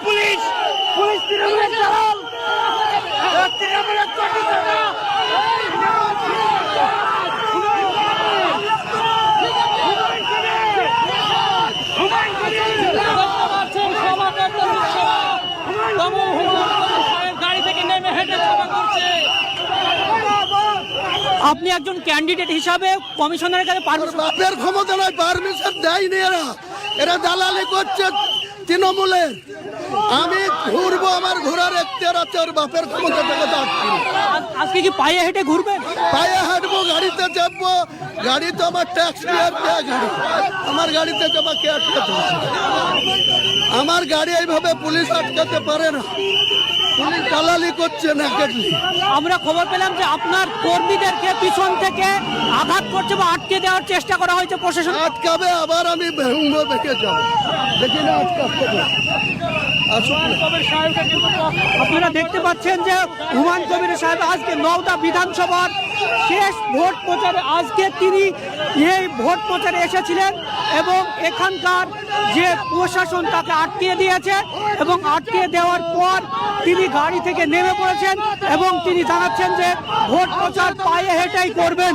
Police police তৃণমূলের দালাল তৃণমূলের গাড়ি থেকে নেমে হেঁটে সভা করছে। আপনি একজন ক্যান্ডিডেট হিসাবে কমিশনারের কাছে বাপের ক্ষমতা নয়, পারমিশন দেয়নি এরা, এরা দালালি করছে তৃণমূলের। আমি ঘুরবো, আমার ঘোরার এখতিয়ার আছে, ওর বাপের ক্ষমতা থেকে আজকে কি পায়ে হেঁটে ঘুরবেন? পায়ে হাঁটবো, গাড়িতে চাপবো, গাড়ি তো আমার ট্যাক্স পেয়ার দেওয়া গাড়ি, আমার গাড়িতে চাপা কে আটকাতে? আমার গাড়ি এইভাবে পুলিশ আটকাতে পারে না, পুলিশ দালালি করছে না। আমরা খবর পেলাম যে আপনার কর্মীদেরকে পিছন থেকে আঘাত করছে বা আটকে দেওয়ার চেষ্টা করা হয়েছে প্রশাসন। আটকাবে, আবার আমি বেহুঙ্গো দেখে যাবো, দেখি না আটকাতে। আপনারা দেখতে পাচ্ছেন যে হুমায়ুন কবির সাহেব আজকে নওদা বিধানসভার শেষ ভোট প্রচারে আজকে তিনি এই ভোট প্রচারে এসেছিলেন এবং এখানকার যে প্রশাসন তাকে আটকে দিয়েছে এবং আটকে দেওয়ার পর তিনি গাড়ি থেকে নেমে পড়েছেন এবং তিনি জানাচ্ছেন যে ভোট প্রচার পায়ে হেঁটেই করবেন,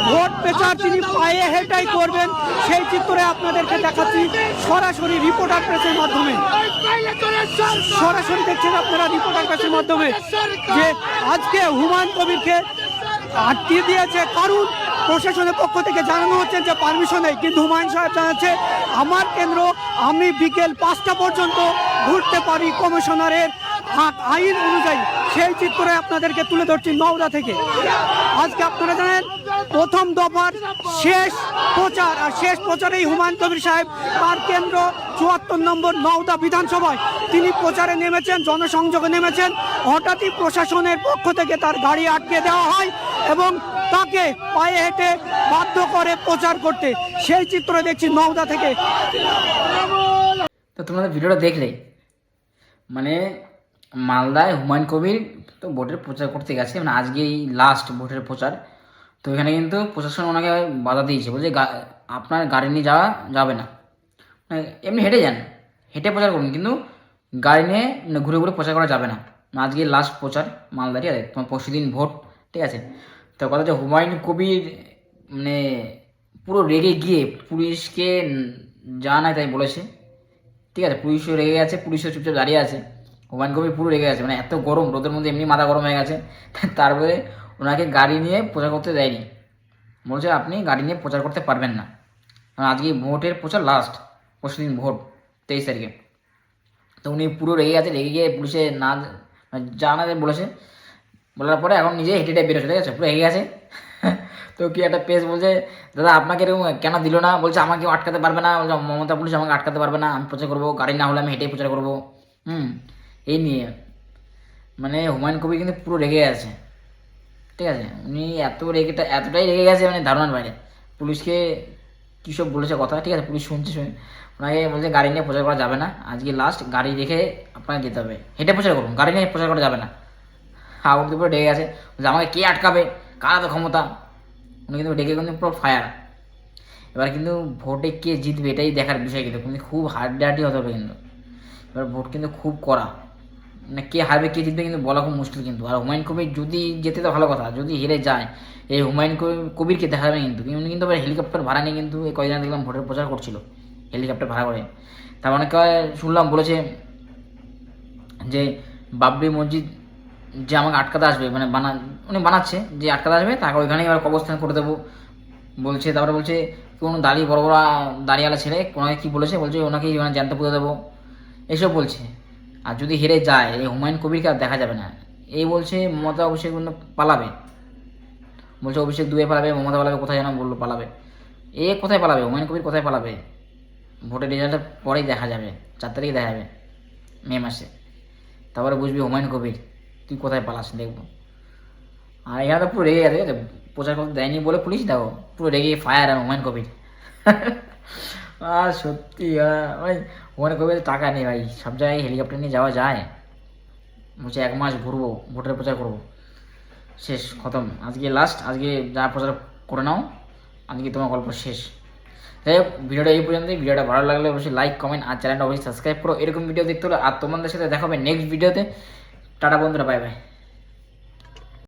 ভোট প্রচার তিনি পায়ে হেঁটেই করবেন। সেই চিত্রে আপনাদেরকে দেখাচ্ছি সরাসরি রিপোর্টার প্রেসের মাধ্যমে, সরাসরি দেখছেন আপনারা রিপোর্টার প্রেসের মাধ্যমে যে আজকে হুমায়ুন কবিরকে আটকে দিয়েছে, কারণ প্রশাসনের পক্ষ থেকে জানানো হচ্ছে যে পারমিশন নেই, কিন্তু হুমায়ুন সাহেব জানাচ্ছে আমার কেন্দ্র, আমি বিকেল 5টা পর্যন্ত ঘুরতে পারি কমিশনারের আইন অনুযায়ী। সেই চিত্রে আপনাদেরকে তুলে ধরছি নওদা থেকে। আজকে আপনারা জানেন প্রথম দফার শেষ প্রচার, আর শেষ প্রচারেই হুমায়ুন কবির সাহেব তার কেন্দ্র 74 নম্বর নওদা বিধানসভায় তিনি প্রচারে নেমেছেন, জনসংযোগে নেমেছেন। হঠাৎই প্রশাসনের পক্ষ থেকে তার গাড়ি আটকে দেওয়া হয় এবং তাকে পায়ে হেঁটে বাধ্য করে প্রচার করতে। সেই চিত্র দেখছি নওদা থেকে। তো তোমাদের ভিডিওটা দেখলে, মানে মালদায় হুমায়ুন কবির তো ভোটের প্রচার করতে গেছে, মানে আজকেই লাস্ট ভোটের প্রচার। তো এখানে কিন্তু প্রশাসন ওনাকে বাধা দিয়েছে, বলছে আপনার গাড়ি নিয়ে যাওয়া যাবে না, মানে এমনি হেঁটে যান, হেঁটে প্রচার করুন, কিন্তু গাড়ি নিয়ে ঘুরে ঘুরে প্রচার করা যাবে না। আজকে লাস্ট প্রচার মালদা, ঠিক আছে, তোমার পরশু দিন ভোট, ঠিক আছে। তো কথা হচ্ছে হুমায়ুন কবির মানে পুরো রেগে গিয়ে পুলিশকে যা নাই তাই বলেছে, ঠিক আছে। পুলিশও রেগে গেছে, পুলিশও চুপচাপ দাঁড়িয়ে আছে। হুমায়ুন কবির পুরো রেগে গেছে, মানে এত গরম, রোদের মধ্যে এমনি মাথা গরম হয়ে গেছে। তারপরে ওনাকে গাড়ি নিয়ে প্রচার করতে দেয়নি, বলছে আপনি গাড়ি নিয়ে প্রচার করতে পারবেন না। আজকে ভোটের প্রচার লাস্ট, পরশুদিন ভোট 23 তারিখে। তো উনি পুরো রেগে গেছে, রেগে গিয়ে পুলিশে না যা না বলেছে, বলার পরে এখন নিজে হেঁটে বেরোচ্ছে, ঠিক আছে, পুরো রেগে গেছে। তো কি একটা পেজ বলছে দাদা আপনাকে এরকম কেন দিল না, বলছে আমাকে আটকাতে পারবে না, বলছে মমতা পুলিশ আমাকে আটকাতে পারবে না, আমি প্রচার করবো, গাড়ি না হলে আমি হেঁটেই প্রচার করবো। এই নিয়ে মানে হুমায়ুন কবির কিন্তু পুরো রেগে আছে, ঠিক আছে। উনি এতটাই রেগে গেছে, মানে ধারণার বাইরে। পুলিশকে কী সব বলেছে কথা, ঠিক আছে, পুলিশ শুনছে, ওনাকে বলছে গাড়ি নিয়ে প্রচার করা যাবে না, আজকে লাস্ট, গাড়ি রেখে আপনাকে যেতে হবে, হেঁটে প্রচার করুন, গাড়ি নিয়ে প্রচার করা যাবে না। আউট দুপুরে রেগে গেছে, যে আমাকে কে আটকাবে, কার এত ক্ষমতা। উনি কিন্তু ডেকে কিন্তু পুরো ফায়ার। এবার কিন্তু ভোটে কে জিতবে এটাই দেখার বিষয়, কিন্তু খুব হাড্ডাহাড্ডি হতে হবে কিন্তু। এবার ভোট কিন্তু খুব কড়া, মানে কে হারবে কে জিতবে কিন্তু বলা খুব মুশকিল কিন্তু। আর হুমায়ুন কবির যদি যেতে তো ভালো কথা, যদি হেরে যায় এই হুমায়ুন কবিরকে দেখা যাবে কিন্তু। উনি কিন্তু হেলিকপ্টার ভাড়া নিয়ে কিন্তু এই কয়েকদিন দেখলাম ভোটের প্রচার করছিল, হেলিকপ্টার ভাড়া করে। তার অনেকে শুনলাম বলেছে যে বাবরি মসজিদ যে আমাকে আটকাতে আসবে, মানে উনি বানাচ্ছে যে আটকাতে আসবে, তাকে ওইখানেই এবার অবস্থান করে দেবো বলছে। তারপরে বলছে কোনো বড় বড় দাঁড়িয়ালা ছেলে ওনাকে কী বলেছে, বলছে ওনাকে ওখানে জ্যান্ত পুঁতে দেবো, এসব বলছে। আর যদি হেরে যায় এই হুমায়ুন কবিরকে আর দেখা যাবে না। এই বলছে মমতা অভিষেক বন্ধু পালাবে, বলছে অভিষেক দুয়ে পালাবে, মমতা পালাবে, কোথায় যেন বললো পালাবে। এ কোথায় পালাবে, হুমায়ুন কবির কোথায় পালাবে? ভোটের রেজাল্টের পরেই দেখা যাবে, 4 তারিখে দেখা যাবে মে মাসে, তারপরে বুঝবি হুমায়ুন কবির তুই কোথায় পালাস দেখবো। আর এখানে তো পুরো রেগে গেছে, ঠিক আছে, প্রচার করতে দেয়নি বলে পুলিশ, দেখো পুরো রেগে ফায়ার আর হুমায়ুন কবির। আর সত্যি ভাই হুমায়ুন কবির টাকা নেই ভাই, সব জায়গায় হেলিকপ্টার নিয়ে যাওয়া যায়? বলছে 1 মাস ঘুরবো, ভোটের প্রচার করবো, শেষ খতম, আজকে লাস্ট, আজকে যা প্রচার করে নাও, আজকে তোমার গল্প শেষ। যাই হোক, ভিডিওটা এই পর্যন্তই। ভিডিওটা ভালো লাগলে অবশ্যই লাইক, কমেন্ট আর চ্যানেলটা অবশ্যই সাবস্ক্রাইব করো। এরকম ভিডিও দেখতে হলে আর তোমাদের সাথে দেখা হবে নেক্সট ভিডিওতে। টাটা বন্ধুরা, বাই বাই।